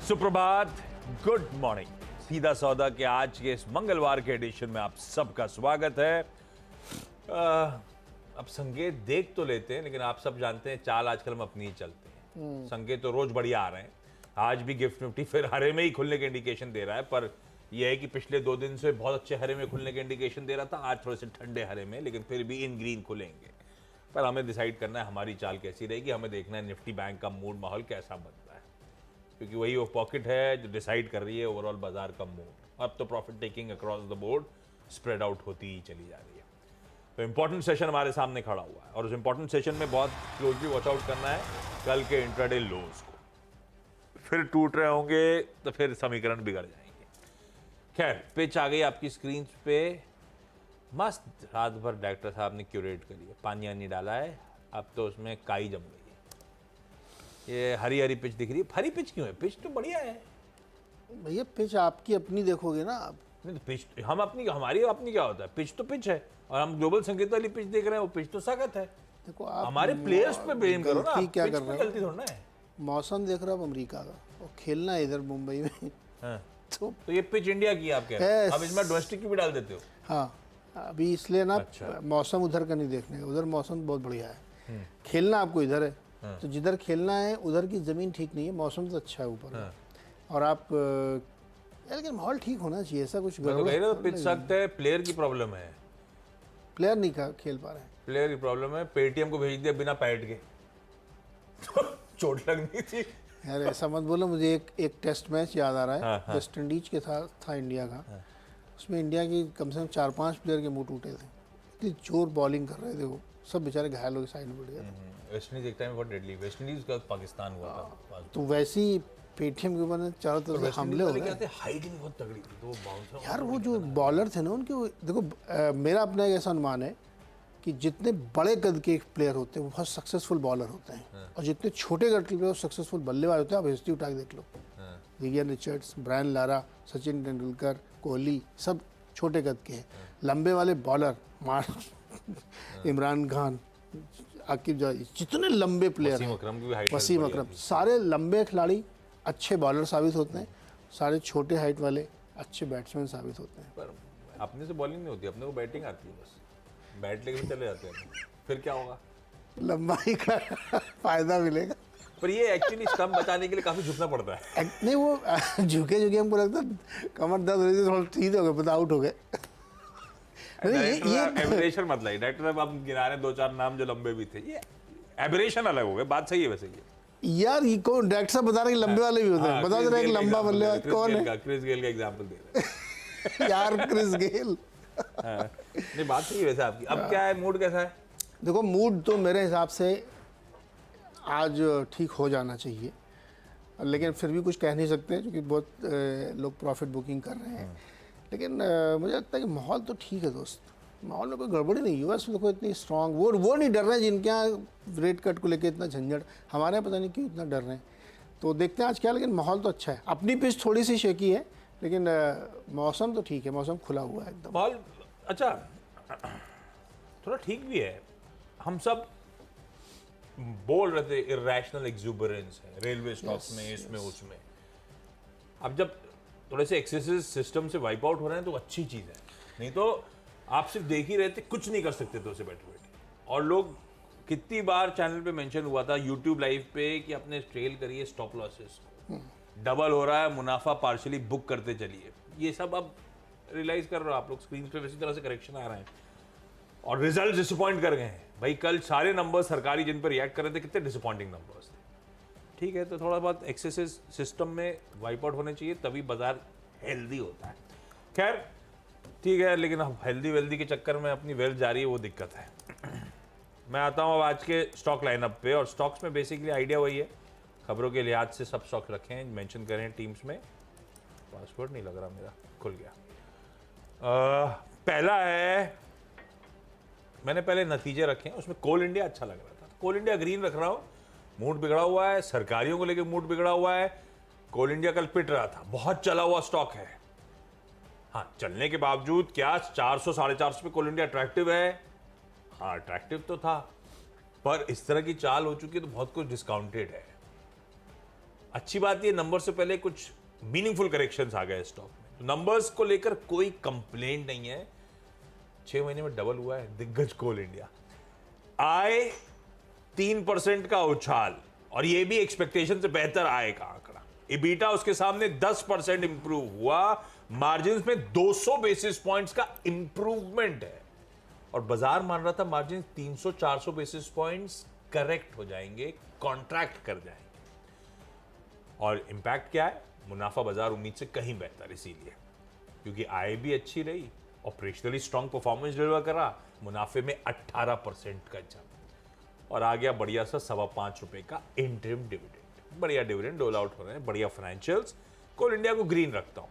सुप्रभात, good morning. सीधा सौदा के आज के इस मंगलवार के एडिशन में आप सबका स्वागत है। अब संकेत देख तो लेते हैं, लेकिन आप सब जानते हैं चाल आजकल हम अपनी ही चलते हैं। संकेत तो रोज बढ़िया आ रहे हैं। आज भी गिफ्ट निफ्टी फिर हरे में ही खुलने के इंडिकेशन दे रहा है, पर यह है कि पिछले 2 दिन से बहुत अच्छे हरे में खुलने के इंडिकेशन दे रहा था। आज थोड़े से ठंडे हरे में, लेकिन फिर भी इन ग्रीन खुलेंगे। पर हमें डिसाइड करना है हमारी चाल कैसी रहेगी। हमें देखना है निफ्टी बैंक का मूड माहौल कैसा बनता है, क्योंकि वही वो पॉकेट है जो डिसाइड कर रही है ओवरऑल बाजार का मूड। अब तो profit taking across the board spread out होती ही चली जा रही है। तो इंपॉर्टेंट सेशन हमारे सामने खड़ा हुआ है और उस इंपॉर्टेंट सेशन में बहुत क्लोजली वॉच आउट करना है कल के इंट्राडे लोज को। फिर टूट रहे होंगे तो फिर समीकरण बिगड़ जाएंगे। खैर, पिच आ गई आपकी स्क्रीन पे, मस्त रात भर डायरेक्टर साहब ने क्यूरेट करी है, पानी आनी डाला है, अब तो उसमें काई जम गई है। ये हरी हरी पिच दिख रही है। हरी पिच क्यों है? पिच तो बढ़िया है भैया। पिच आपकी अपनी देखोगे ना आप। नहीं तो पिच हम अपनी, हमारी अपनी क्या होता है? पिच तो पिच है, और हम ग्लोबल संकेत वाली पिच देख रहे हैं, वो पिच तो सख्त है। देखो आप हमारे प्लेयर्स पे ब्लेम करो ना, क्या पिच कर पे रहे हो? गलती थोड़ा ना है। मौसम देख रहा हूँ अमेरिका का और खेलना है इधर मुंबई में। हाँ। तो ये पिच इंडिया की आप कह रहे हैं, अब इसमें डोमेस्टिक की भी डाल देते हो। हाँ, अभी इसलिए ना अच्छा। मौसम उधर का नहीं देखने का, उधर मौसम बहुत बढ़िया है। खेलना आपको इधर है, तो जिधर खेलना है उधर की ज़मीन ठीक नहीं है, मौसम तो अच्छा है ऊपर का। और आप लेकिन माहौल ठीक होना चाहिए, ऐसा कुछ गड़बड़ पिच सख्त है, प्लेयर की प्रॉब्लम है। प्लेयर नहीं खेल पा रहे हैं। प्लेयर की प्रॉब्लम है, पेटीएम को भेज दिया बिना पैड के। चोट लगनी थी यार ऐसा मत बोलो। मुझे एक टेस्ट मैच याद आ रहा है, हाँ, हाँ। वेस्ट इंडीज के था इंडिया का। उसमें इंडिया की कम से कम 4-5 प्लेयर के मुंह टूटे थे, इतनी जोर बॉलिंग कर रहे थे वो, सब बेचारे घायल हो गए, साइड में बैठ गए थे। वेस्ट इंडीज एक टाइम बहुत डेडली, वेस्ट इंडीज का पाकिस्तान हुआ था। तो वैसे ही पेटीएम के ऊपर चारों तरफ से हमले हो गए। हाइट भी बहुत तगड़ी थी, तो बाउंसर यार वो जो बॉलर थे ना उनके, देखो मेरा अपना एक ऐसा अनुमान है कि जितने बड़े कद के प्लेयर होते हैं वो बहुत सक्सेसफुल बॉलर होते हैं, और जितने छोटे कद के प्लेयर सक्सेसफुल बल्लेबाज होते हैं। आप हिस्ट्री उठा के देख लो, Vivian Richards, Brian Lara, Sachin Tendulkar, Kohli, सब छोटे कद के हैं। लंबे वाले बॉलर इमरान खान, आकिब जावेद, जितने लंबे प्लेयर हैं, वसीम अकरम, सारे लंबे खिलाड़ी अच्छे बॉलर साबित होते हैं, सारे छोटे हाइट वाले अच्छे बैट्समैन साबित होते हैं। पर अपने से बॉलिंग नहीं होती, अपने को बैटिंग आती है, बस बैट लेके चले जाते हैं। फिर क्या होगा? लंबाई का फायदा मिलेगा। पर ये एक्चुअली स्टंप बचाने के लिए काफी झुकना पड़ता है। नहीं वो झुके हमको लगता है कमर दर्द हो रही थी, थोड़ा ठीक हो गए, पता आउट हो गए। एबरेशन मत लाइए डायरेक्टर साहब, आप गिरा रहे 2-4 नाम जो लंबे भी थे, ये एबरेशन अलग हो गए। बात सही है वैसे ये। यार ये कौन डायरेक्टर साहब बता रहे कि लंबे वाले भी होते हैं? बता दे रहे हैं लंबा बल्लेबाज कौन है? क्रिस गेल का एग्जांपल दे रहे हैं। यार क्रिस गेल। नहीं बात सही है वैसे आपकी। अब क्या है, मूड कैसा है? देखो मूड तो मेरे हिसाब से आज ठीक हो जाना चाहिए, लेकिन फिर भी कुछ कह नहीं सकते क्योंकि बहुत लोग प्रॉफिट बुकिंग कर रहे हैं। लेकिन मुझे लगता है कि माहौल तो ठीक है दोस्त, माहौल में कोई गड़बड़ी नहीं हुआ। लोग इतनी स्ट्रांग वो नहीं डर रहे हैं जिनके यहाँ रेट कट को लेकर इतना झंझट, हमारे यहाँ पता नहीं क्यों इतना डर रहे हैं। तो देखते हैं आज क्या, लेकिन माहौल तो अच्छा है। अपनी पिच थोड़ी सी शेकी है, लेकिन मौसम तो ठीक है, मौसम खुला हुआ है एकदम। माहौल अच्छा, थोड़ा ठीक भी है। हम सब बोल रहे थे इरेशनल एक्सूबरेंस है रेलवे स्टॉक्स में, इसमें उसमें। अब जब थोड़े से एक्सेसेस सिस्टम से वाइप आउट हो रहे हैं तो अच्छी चीज़ है, नहीं तो आप सिर्फ देख ही रहते, कुछ नहीं कर सकते थे उसे बैठे बैठे। और लोग कितनी बार चैनल पे मेंशन हुआ था, यूट्यूब लाइव पे, कि अपने ट्रेल करिए स्टॉप लॉसेस, डबल हो रहा है मुनाफा, पार्शली बुक करते चलिए। ये सब अब रियलाइज कर रहे हो आप लोग, स्क्रीन पे वैसी तरह से करेक्शन आ रहे हैं और रिजल्ट डिसअपॉइंट कर गए हैं भाई। कल सारे नंबर सरकारी जिन पर रिएक्ट कर रहे थे, कितने डिसअपॉइंटिंग नंबर्स थे। ठीक है, तो थोड़ा बहुत एक्सेसेस सिस्टम में वाइप आउट होने चाहिए, तभी बाजार हेल्दी होता है। खैर ठीक है, लेकिन अब हेल्दी वेल्दी के चक्कर में अपनी वेल्थ जा रही है, वो दिक्कत है। मैं आता हूँ अब आज के स्टॉक लाइनअप पे, और स्टॉक्स में बेसिकली आइडिया वही है, खबरों के लिहाज से सब स्टॉक रखे हैं, मेंशन करें टीम्स में। पासवर्ड नहीं लग रहा मेरा, खुल गया। पहला है, मैंने पहले नतीजे रखे हैं, उसमें कोल इंडिया अच्छा लग रहा था, कोल इंडिया ग्रीन रख रहा हूँ। मूड बिगड़ा हुआ है, सरकारियों को लेकर मूड बिगड़ा हुआ है। कोल इंडिया कल पिट रहा था, बहुत चला हुआ स्टॉक है। हाँ, चलने के बावजूद क्या 400 450 पे कोल इंडिया अट्रैक्टिव है? हाँ अट्रैक्टिव तो था, पर इस तरह की चाल हो चुकी है तो बहुत कुछ डिस्काउंटेड है। अच्छी बात ये नंबर से पहले कुछ मीनिंगफुल करेक्शंस आ गए स्टॉक में, तो नंबर्स को लेकर कोई कंप्लेंट नहीं है। 6 महीने में डबल हुआ है दिग्गज कोल इंडिया। आय 3% का उछाल, और ये भी एक्सपेक्टेशन से बेहतर आय का आंकड़ा। इबीटा उसके सामने 10% इंप्रूव हुआ, मार्जिन में 200 बेसिस पॉइंट्स का इंप्रूवमेंट है, और बाजार मान रहा था मार्जिन 300-400 बेसिस पॉइंट्स करेक्ट हो जाएंगे, कॉन्ट्रैक्ट कर जाएंगे। और इंपैक्ट क्या है? मुनाफा बाजार उम्मीद से कहीं बेहतर, इसीलिए क्योंकि आय भी अच्छी रही, ऑपरेशनली स्ट्रॉन्ग परफॉर्मेंस डिलीवर करा, मुनाफे में 18% का जंप, और आ गया बढ़िया सा ₹5.25 का इंटरिम डिविडेंड। बढ़िया डिविडेंड डोल आउट हो रहे हैं, बढ़िया फाइनेंशियल्स। कोल इंडिया को ग्रीन रखता हूं,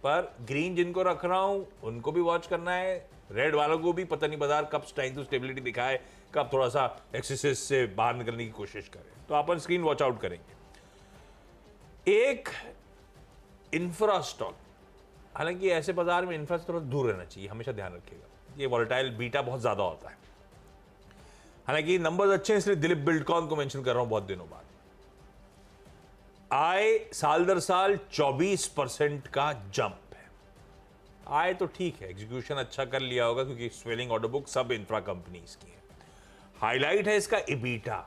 पर ग्रीन जिनको रख रहा हूं उनको भी वॉच करना है, रेड वालों को भी पता नहीं बाजार कब स्ट्रेंथ टू स्टेबिलिटी दिखाए, कब थोड़ा सा एक्सेसेस से बाहर निकलने की कोशिश करे, तो अपन स्क्रीन वॉच आउट करेंगे। एक इंफ्रा स्टॉक, हालांकि ऐसे बाजार में इंफ्रा से थोड़ा दूर रहना चाहिए, हमेशा ध्यान रखिएगा, ये वॉलेटाइल बीटा बहुत ज्यादा होता है। हालांकि नंबर्स अच्छे हैं, इसलिए दिलीप बिल्डकॉन को मेंशन कर रहा हूं बहुत दिनों बाद। आय साल दर साल 24% का जंप है। आय तो ठीक है, एग्जीक्यूशन अच्छा कर लिया होगा क्योंकि स्वेलिंग ऑर्डर बुक सब इंफ्रा कंपनीज की है। हाईलाइट है इसका इबीटा,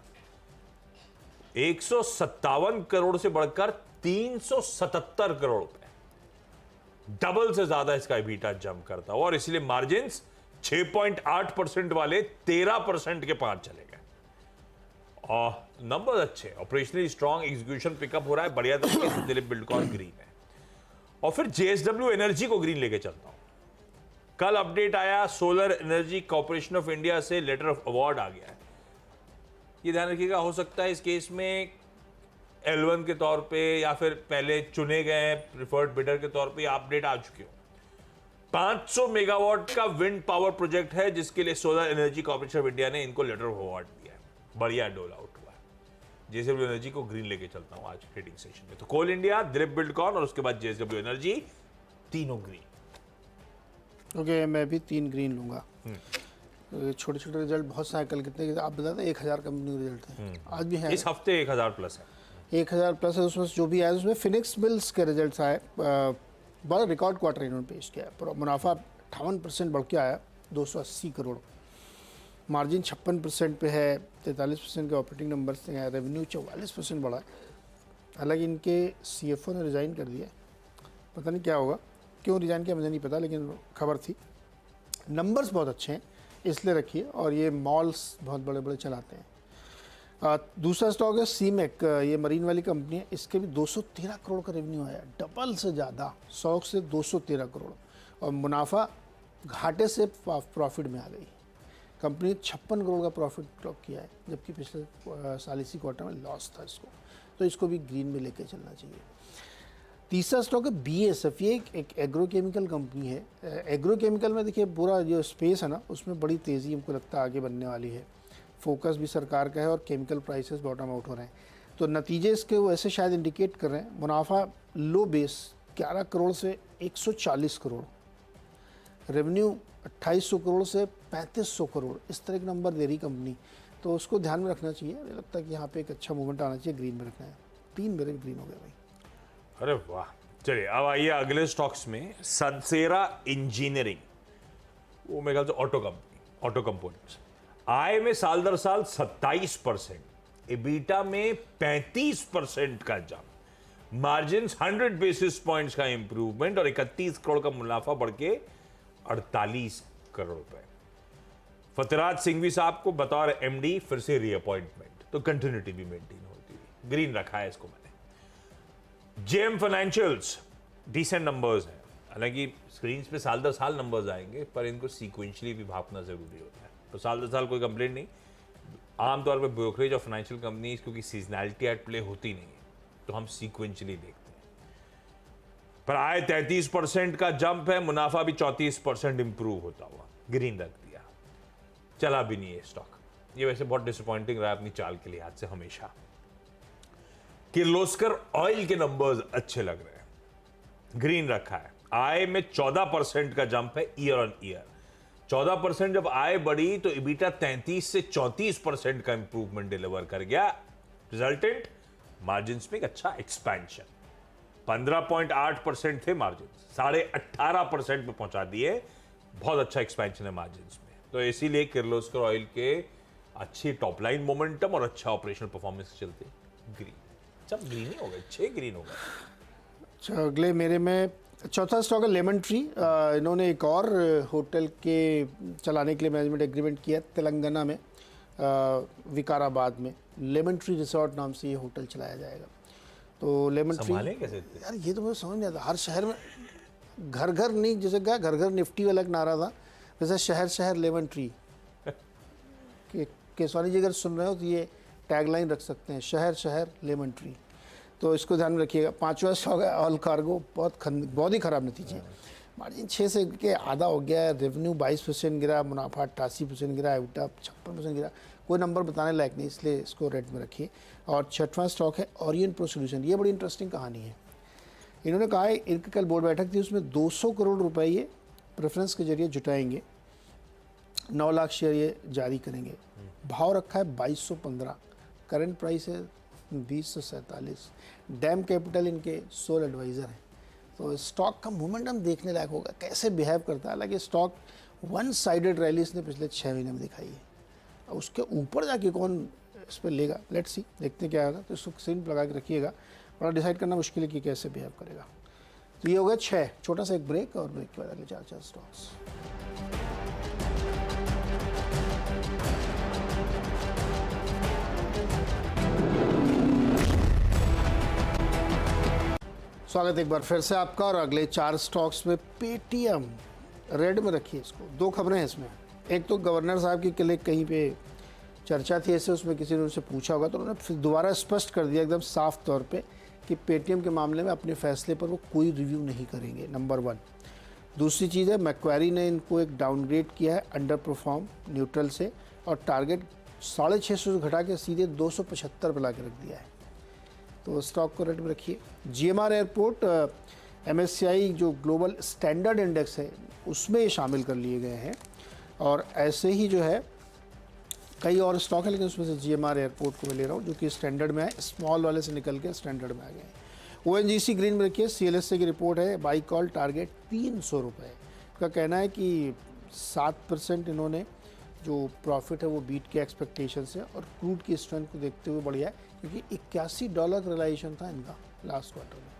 157 करोड़ से बढ़कर 377 करोड़ रुपए, डबल से ज्यादा इसका इबीटा जंप करता हुआ, और इसलिए मार्जिन 6.8% वाले 13% के पार चले गए। और नंबर अच्छे, ऑपरेशनली स्ट्रॉन्ग, एग्जीक्यूशन पिकअप हो रहा है बढ़िया तरीके से, दिलीप बिल्डकॉन ग्रीन है। और फिर जेएसडब्ल्यू एनर्जी को ग्रीन लेके चलता हूं। कल अपडेट आया, solar energy corporation of India से लेटर ऑफ अवार्ड आ गया है। ये ध्यान रखिएगा, हो सकता है इस केस में L1 के तौर पे या फिर पहले चुने गए प्रिफर्ड बिडर के तौर पे अपडेट आ चुके हो। 500 मेगावाट का विंड पावर प्रोजेक्ट है जिसके लिए solar energy corporation of India ने इनको लेटर ऑफ अवार्ड दिया है। बढ़िया डोल आउट हुआ है। जेएसडब्ल्यू एनर्जी को ग्रीन लेके चलता हूं आज ट्रेडिंग सेशन में। तो कोल इंडिया, दिलीप बिल्डकॉन और उसके बाद जेएसडब्ल्यू एनर्जी, तीनों ग्रीन। ओके, मैं भी 3 ग्रीन लूंगा। छोटे छोटे रिजल्ट बहुत सारे, कल कितने आप बताते 1000 कंपनी रिजल्ट है, आज भी है। इस हफ्ते 1000 प्लस है, 1000 प्लस है। उसमें जो भी आया उसमें फिनिक्स मिल्स के रिजल्ट्स आए, बड़ा रिकॉर्ड क्वार्टर इन्होंने पेश किया। मुनाफा 58% बढ़ के आया, 280 करोड़। मार्जिन 56% पे है, 43% के ऑपरेटिंग नंबर से हैं। रेवेन्यू 44% बढ़ा है। हालांकि इनके CFO ने रिज़ाइन कर दिया, पता नहीं क्या होगा, क्यों रिज़ाइन किया मुझे नहीं पता, लेकिन खबर थी। नंबर्स बहुत अच्छे हैं इसलिए रखिए, और ये मॉल्स बहुत बड़े बड़े चलाते हैं। दूसरा स्टॉक है सीमेक, ये मरीन वाली कंपनी है। इसके भी 213 करोड़ का रेवेन्यू आया, डबल से ज़्यादा, 100 से 213 करोड़, और मुनाफा घाटे से प्रॉफिट में आ गई। कंपनी 56 करोड़ का प्रॉफिट क्लॉक किया है, जबकि पिछले साल इसी क्वार्टर में लॉस था इसको, तो इसको भी ग्रीन में लेके चलना चाहिए। तीसरा स्टॉक है BASF, ये एक एग्रोकेमिकल कंपनी है। एग्रोकेमिकल में देखिए पूरा जो स्पेस है ना, उसमें बड़ी तेज़ी हमको लगता है आगे बनने वाली है। फोकस भी सरकार का है और केमिकल प्राइसेस बॉटम आउट हो रहे हैं, तो नतीजे इसके वैसे शायद इंडिकेट कर रहे हैं। मुनाफा लो बेस 11 करोड़ से 140 करोड़, रेवेन्यू 2800 करोड़ से 3500 करोड़, इस तरह के नंबर दे रही कंपनी, तो उसको ध्यान में रखना चाहिए। मुझे लगता है कि यहाँ पे एक अच्छा मूवमेंट आना चाहिए, ग्रीन में रखना है। 3 मेरे भी ग्रीन हो गए भाई। अरे वाह, चलिए अब आइए अगले स्टॉक्स में। सनसेरा इंजीनियरिंग, वो मेरे ख्याल से ऑटो कंपनी, ऑटो कंपोनेंट्स। आय में साल दर साल 27%, इबीटा में 35% का जंप, मार्जिन 100 बेसिस पॉइंट्स का इंप्रूवमेंट, और 31 करोड़ का मुनाफा बढ़ के 48 करोड़ रुपए। फतराज सिंघवी साहब को बतौर MD फिर से रीअपॉइंटमेंट, तो कंटिन्यूटी भी मेंटेन होती है, ग्रीन रखा है इसको मैंने। JM फाइनेंशियल्स, डिसेंट नंबर्स हैं, हालांकि स्क्रीन पे साल दर साल नंबर्स आएंगे, पर इनको सीक्वेंशली भी भापना जरूरी होता है। तो साल दर साल कोई कंप्लेंट नहीं। आमतौर पर ब्रोकरेज और फाइनेंशियल कंपनीज क्योंकि सीजनैलिटी एट प्ले होती नहीं है, तो हम सीक्वेंशली देखते हैं। पर आय 33% का जंप है, मुनाफा भी 34% इंप्रूव होता हुआ, ग्रीन रख दिया। चला भी नहीं है स्टॉक, ये वैसे बहुत डिसअपॉइंटिंग रहा अपनी चाल के लिहाज से हमेशा। किर्लोस्कर ऑयल के नंबर्स अच्छे लग रहे हैं, ग्रीन रखा है। आय में 14% का जंप है ईयर ऑन ईयर। 14% जब आय बढ़ी तो इबीटा 33 से 34% का इंप्रूवमेंट डिलीवर कर गया। रिजल्टेंट मार्जिन्स में एक अच्छा एक्सपेंशन, 15.8% थे मार्जिन, 18.5% पे पहुंचा दिए, बहुत अच्छा एक्सपेंशन है मार्जिन्स में। तो इसीलिए किर्लोस्कर ऑयल के अच्छी टॉप लाइन मोमेंटम और अच्छा ऑपरेशनल परफॉर्मेंस के चलते ग्रीन, सब ग्रीन ही होगा, 6 ग्रीन होगा। अच्छा, अगले मेरे में चौथा स्टॉक है लेमन ट्री। इन्होंने एक और होटल के चलाने के लिए मैनेजमेंट एग्रीमेंट किया तेलंगाना में, विकाराबाद में। लेमन ट्री रिसोर्ट नाम से ये होटल चलाया जाएगा। तो लेमन ट्री संभालें कैसे? यार ये तो मुझे समझ नहीं आता, हर शहर में घर घर नहीं, जैसे क्या घर घर निफ्टी वाला एक नारा था, वैसे शहर शहर लेमन ट्री। केसवानी जी अगर सुन रहे हो तो ये टैगलाइन रख सकते हैं, शहर शहर लेमन ट्री। तो इसको ध्यान में रखिएगा। पांचवा स्टॉक है ऑल कार्गो, बहुत ही खराब नतीजे, मार्जिन 6 से के आधा हो गया, रेवेन्यू 22% गिरा, मुनाफा 88% गिरा, एबिटा 56% गिरा, कोई नंबर बताने लायक नहीं, इसलिए इसको रेड में रखिए। और छठवां स्टॉक है ओरिएंट प्रो सॉल्यूशन। ये बड़ी इंटरेस्टिंग कहानी है। इन्होंने कहा है, इनकी कल बोर्ड बैठक थी, उसमें 200 करोड़ रुपए ये प्रेफरेंस के जरिए जुटाएंगे, 9 लाख शेयर ये जारी करेंगे। भाव रखा है 2215, करंट प्राइस है 2047। डैम कैपिटल इनके सोल एडवाइज़र हैं। तो स्टॉक का मोमेंटम देखने लायक होगा, कैसे बिहेव करता है। हालांकि स्टॉक वन साइडेड रैली इसने पिछले 6 महीने में दिखाई है। अब उसके ऊपर जाके कौन इस पर लेगा, लेट्स सी, देखते क्या होगा। तो इसको स्क्रीन लगा के रखिएगा, बड़ा डिसाइड करना मुश्किल है कि कैसे बिहेव करेगा। तो ये हो गया 6, छोटा सा एक ब्रेक, और ब्रेक के बाद अगले 4 स्टॉक्स। स्वागत एक बार फिर से आपका। और अगले 4 स्टॉक्स में पेटीएम रेड में रखिए इसको। 2 खबरें हैं इसमें। एक तो गवर्नर साहब की कल कहीं पे चर्चा थी ऐसे, उसमें किसी ने उनसे पूछा होगा, तो उन्होंने फिर दोबारा स्पष्ट कर दिया एकदम साफ तौर पे कि पेटीएम के मामले में अपने फैसले पर वो कोई रिव्यू नहीं करेंगे, नंबर 1। दूसरी चीज़ है, मैक्वेरी ने इनको एक डाउनग्रेड किया है अंडर परफॉर्म न्यूट्रल से, और टारगेट 650 से घटा के सीधे 275 पर ला के रख दिया है। तो स्टॉक को रेट में रखिए। जीएमआर एयरपोर्ट MSCI जो ग्लोबल स्टैंडर्ड इंडेक्स है उसमें ये शामिल कर लिए गए हैं। और ऐसे ही जो है कई और स्टॉक है, लेकिन उसमें से जीएमआर एयरपोर्ट को मैं ले रहा हूँ जो कि स्टैंडर्ड में है, स्मॉल वाले से निकल के स्टैंडर्ड में आ गए हैं। ONGC ग्रीन में रखिए। CLSA की रिपोर्ट है, बाई कॉल टारगेट 300 रुपये का कहना है कि 7% इन्होंने जो प्रॉफिट है वो बीट के एक्सपेक्टेशन से, और क्रूड की स्ट्रेंथ को देखते हुए बढ़िया है क्योंकि $81 का रिलाइजेशन था इनका लास्ट क्वार्टर में।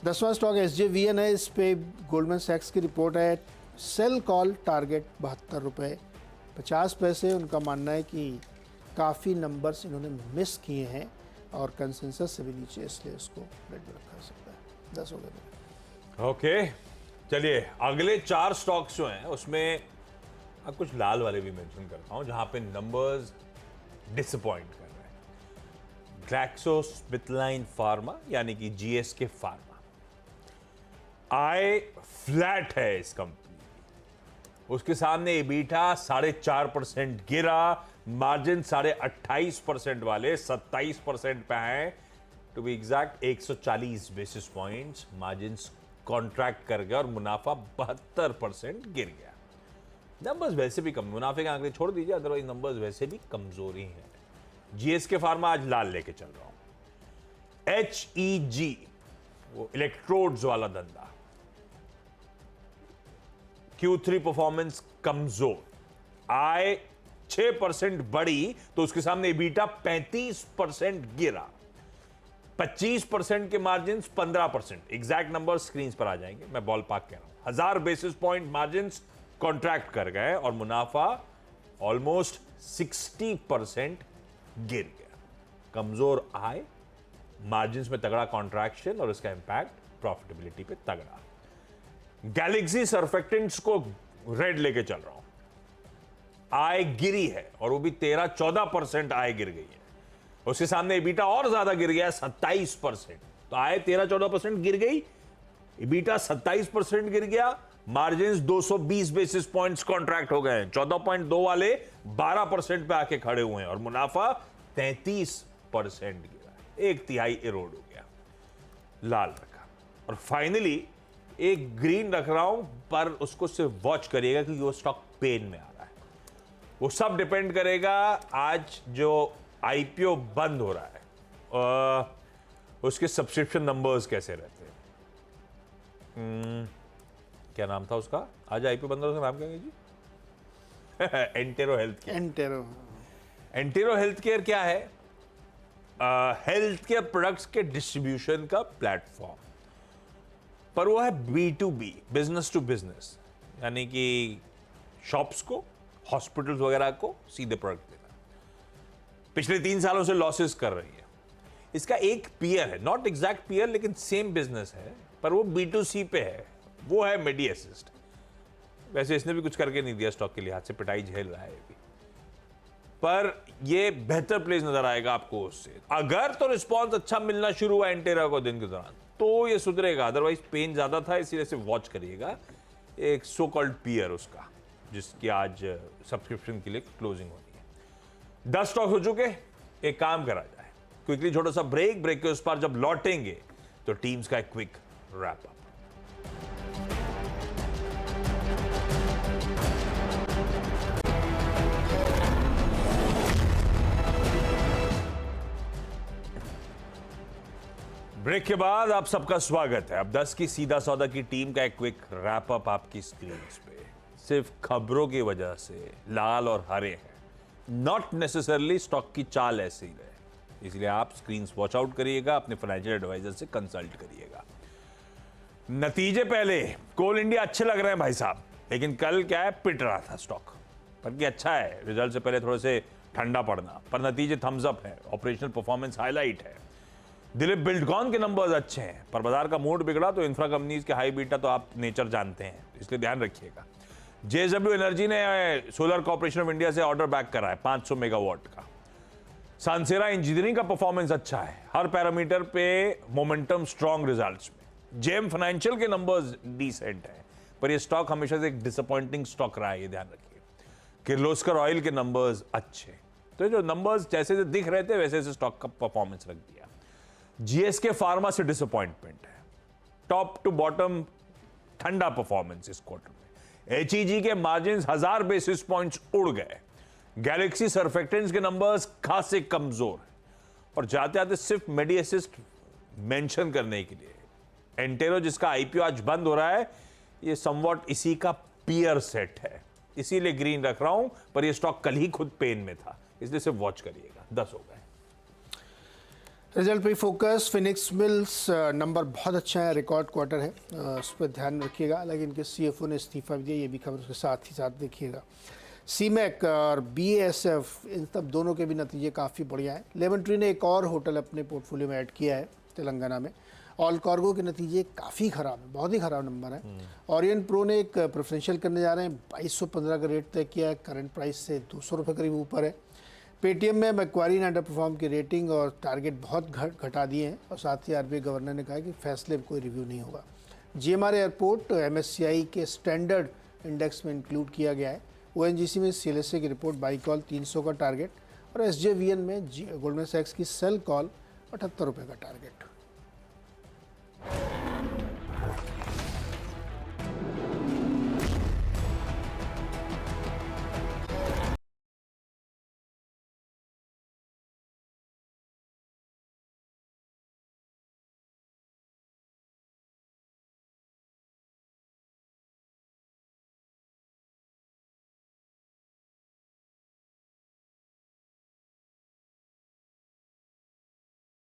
10वां स्टॉक SJVN है, इस पे गोल्डमैन सैक्स की रिपोर्ट है, सेल कॉल टारगेट 72 रुपये 50 पैसे। उनका मानना है कि काफ़ी नंबर्स इन्होंने मिस किए हैं और कंसेंसस से भी नीचे, इसलिए इसको रेड में रखा जा सकता है। 10 हो गए। ओके, चलिए अगले 4 स्टॉक्स जो हैं उसमें अब कुछ लाल वाले भी मेंशन करता हूं जहां पे नंबर्स डिसअपॉइंट कर रहे हैं। ग्लैक्सोस्मिथक्लाइन फार्मा यानी कि GSK फार्मा, आय फ्लैट है इस कंपनी की, उसके सामने एबिटा 4.5% गिरा, मार्जिन 28.5% वाले 27% पे हैं, to be exact 140 basis points margin contract कर गया और मुनाफा 72% गिर गया। नंबर्स वैसे भी कम, मुनाफे के आंकड़े छोड़ दीजिए, अदरवाइज नंबर्स वैसे भी कमजोरी हैं। GSK फार्मा आज लाल लेके चल रहा हूं। HEG वो इलेक्ट्रोड्स वाला धंधा, Q3 परफॉर्मेंस कमजोर, आय 6% बढ़ी तो उसके सामने एबिटा 35% गिरा, 25% के मार्जिन 15%, एग्जैक्ट नंबर स्क्रीन पर आ जाएंगे, मैं बॉल पार्क कह रहा हूं। 1000 बेसिस पॉइंट मार्जिन कॉन्ट्रैक्ट कर गए और मुनाफा ऑलमोस्ट 60% गिर गया। कमजोर आय, मार्जिन में तगड़ा कॉन्ट्रैक्शन और इसका इंपैक्ट प्रॉफिटेबिलिटी पे तगड़ा। गैलेक्सी सर्फेक्टेंट्स को रेड लेके चल रहा हूं, आय गिरी है और वो भी 13-14% आय गिर गई है, उसके सामने एबिटा और ज्यादा गिर गया 27%। तो आय 13-14% गिर गई, एबिटा 27% गिर गया, मार्जिन 220 बेसिस पॉइंट्स कॉन्ट्रैक्ट हो गए हैं, 14.2 वाले 12% पे आके खड़े हुए हैं और मुनाफा 33% गिरा, 1/3 इरोड हो गया। लाल रखा। और फाइनली एक ग्रीन रख रहा हूं, पर उसको सिर्फ वॉच करिएगा क्योंकि वो स्टॉक पेन में आ रहा है। वो सब डिपेंड करेगा आज जो IPO बंद हो रहा है उसके सब्सक्रिप्शन नंबर्स कैसे रहते हैं। क्या नाम था उसका, आज आईपीओ बंद रहा, उसका नाम क्या है जी? Entero health care. Entero health care क्या है? हेल्थ केयर प्रोडक्ट्स के डिस्ट्रीब्यूशन का प्लेटफॉर्म, पर वो है B2B, बिजनेस टू बिजनेस, यानी कि शॉप्स को, हॉस्पिटल्स वगैरह को सीधे प्रोडक्ट देना। पिछले 3 सालों से लॉसेस कर रही है। इसका एक पीयर है, नॉट एग्जैक्ट पीयर, लेकिन सेम बिजनेस है, पर वो B2C पे है, वो है मेडी असिस्ट। वैसे इसने भी कुछ करके नहीं दिया स्टॉक के लिहाज से, पिटाई झेल रहा है अभी, पर ये बेहतर प्लेस नजर आएगा आपको उससे। अगर तो रिस्पॉन्स अच्छा मिलना शुरू हुआ एंटेरा को दिन के दौरान, तो ये सुधरेगा, अदरवाइज पेन ज्यादा था, इसीलिए से वॉच करिएगा। एक सो कॉल्ड पीयर उसका, जिसकी आज सब्सक्रिप्शन के लिए क्लोजिंग होनी है। 10 स्टॉक हो चुके, एक काम करा जाए, क्विकली छोटा सा ब्रेक के उस पर जब लौटेंगे तो टीम्स का एक क्विक रैप अप। ब्रेक के बाद आप सबका स्वागत है। अब 10 की सीधा सौदा की टीम का एक क्विक रैप अप आपकी स्क्रीन पे। सिर्फ खबरों की वजह से लाल और हरे हैं, नॉट नेसेसरली स्टॉक की चाल ऐसे ही रहे, इसलिए आप स्क्रीन वॉच आउट करिएगा, अपने फाइनेंशियल एडवाइजर से कंसल्ट करिएगा। नतीजे पहले कोल इंडिया अच्छे लग रहे हैं भाई साहब, लेकिन कल क्या है, पिट रहा था स्टॉक, बल्कि अच्छा है रिजल्ट से पहले थोड़े से ठंडा पड़ना, पर नतीजे थम्स अप है, ऑपरेशनल परफॉर्मेंस हाईलाइट है। दिलीप बिल्डकॉन के नंबर्स अच्छे हैं, पर बाजार का मूड बिगड़ा तो इंफ्रा कंपनीज के हाई बीटा तो आप नेचर जानते हैं, इसलिए ध्यान रखिएगा। JSW एनर्जी ने सोलर कॉर्पोरेशन ऑफ इंडिया से ऑर्डर बैक करा है 500 मेगावाट का। सांसेरा इंजीनियरिंग का परफॉर्मेंस अच्छा है, हर पैरामीटर पे मोमेंटम स्ट्रॉन्ग रिजल्ट्स में। जेम फाइनेंशियल के नंबर्स डिसेंट है, पर ये स्टॉक हमेशा से एक डिसअपॉइंटिंग स्टॉक रहा है, ये ध्यान रखिए। किर्लोस्कर ऑयल के नंबर्स अच्छे, तो ये जो नंबर्स जैसे दिख रहे थे वैसे से स्टॉक का परफॉर्मेंस रख दिया। GSK फार्मा से डिसअपॉइंटमेंट है, टॉप टू बॉटम ठंडा परफॉर्मेंस इस क्वार्टर में। HEG के मार्जिन 1000 बेसिस पॉइंट्स उड़ गए। गैलेक्सी सर्फेक्टेंट्स के नंबर्स खासे कमजोर हैं। और जाते आते सिर्फ मेडी असिस्ट मेंशन करने के लिए, एंटेरो जिसका IPO आज बंद हो रहा है, ये समवॉट इसी का पीयर सेट है, इसीलिए ग्रीन रख रहा हूं, पर ये स्टॉक कल ही खुद पेन में था, इसलिए सिर्फ वॉच करिएगा। 10 हो गए। रिजल्ट पे फोकस, फिनिक्स मिल्स नंबर बहुत अच्छा है, रिकॉर्ड क्वार्टर है, उस पर ध्यान रखिएगा। लेकिन इनके CFO ने इस्तीफा भी दिया, ये भी खबर उसके साथ ही साथ देखिएगा। CMEC और BASF, इन सब दोनों के भी नतीजे काफ़ी बढ़िया हैं। लेमन ट्री ने एक और होटल अपने पोर्टफोलियो में ऐड किया है तेलंगाना में। ऑल कार्गो के नतीजे काफ़ी ख़राब है, बहुत ही ख़राब नंबर है। ओरियन प्रो ने एक प्रेफरेंशियल करने जा रहे हैं, 2215 का रेट तय किया है, करंट प्राइस से 200 रुपये करीब ऊपर है। पेटीएम में मैक्वारी ने अंडर परफॉर्म की रेटिंग और टारगेट बहुत घटा दिए हैं, और साथ ही RBI गवर्नर ने कहा कि फैसले में कोई रिव्यू नहीं होगा। GMR एयरपोर्ट MSCI के स्टैंडर्ड इंडेक्स में इंक्लूड किया गया है। ONGC में CLSA की रिपोर्ट बाई कॉल 300 का टारगेट, और SJVN में गोल्डमैन सैक्स की सेल कॉल 78 रुपये का टारगेट।